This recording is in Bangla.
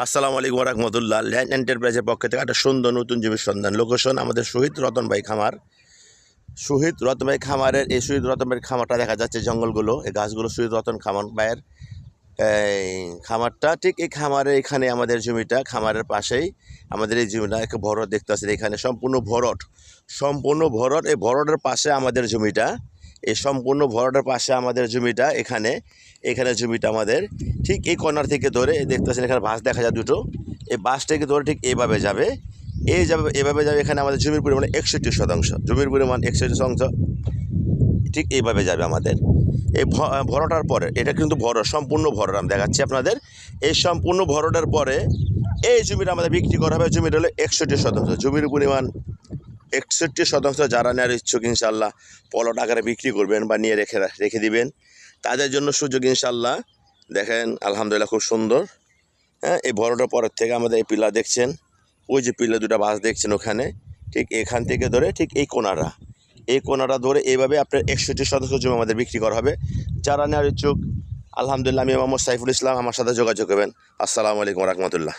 আসসালামু আলাইকুম রহমতুল্লাহ। ল্যান্ড এন্টারপ্রাইজের পক্ষ থেকে একটা সুন্দর নতুন জমির সন্ধান। লোকেশন আমাদের শহীদ রতন ভাই খামার। শহীদ রতন ভাই খামারের এই শহীদ রতন ভাইয়ের খামারটা দেখা যাচ্ছে, জঙ্গলগুলো, এই গাছগুলো শহীদ রতন খামার ভাইয়ের এই খামারটা। ঠিক এই খামারের এখানে আমাদের জমিটা, খামারের পাশেই আমাদের এই জমিটা একটা ভরট দেখতে পাচ্ছেন। এখানে সম্পূর্ণ ভরট। এই ভরটের পাশে আমাদের জমিটা, এই সম্পূর্ণ ভরটের পাশে আমাদের জমিটা। এখানে জমিটা আমাদের ঠিক এই কর্নার থেকে ধরে দেখতে পাচ্ছেন, এখানে বাস দেখা যায় দুটো। এই বাসটাকে ধরে ঠিক এভাবে যাবে, এভাবে যাবে। এখানে আমাদের জমির পরিমাণ 61%। জমির পরিমাণ 61%, ঠিক এইভাবে যাবে আমাদের। এই ভরটার পরে, এটা কিন্তু সম্পূর্ণ ভরট আমি দেখাচ্ছি আপনাদের। এই সম্পূর্ণ ভরটের পরে এই জমিটা আমাদের বিক্রি করা হবে। জমিটা হলো 61%। জমির পরিমাণ 61%। যারা নেওয়ার ইচ্ছুক ইনশাল্লাহ পলট আকারে বিক্রি করবেন বা নিয়ে রেখে দিবেন, তাদের জন্য সুযোগ ইনশাল্লাহ। দেখেন আলহামদুলিল্লাহ খুব সুন্দর। হ্যাঁ, এই ভরটের পরের থেকে আমাদের এই পিলার দেখছেন, ওই যে পিলার দুটো বাস দেখছেন ওখানে, ঠিক এখান থেকে ধরে ঠিক এই কোনাটা ধরে এইভাবে আপনার 61% জমি আমাদের বিক্রি করা হবে। যারা নেওয়ার ইচ্ছুক আলহামদুলিল্লাহ, আমি মোহাম্মদ সাইফুল ইসলাম, আমার সাথে যোগাযোগ করবেন। আসসালামু আলাইকুম রহমতুল্লাহ।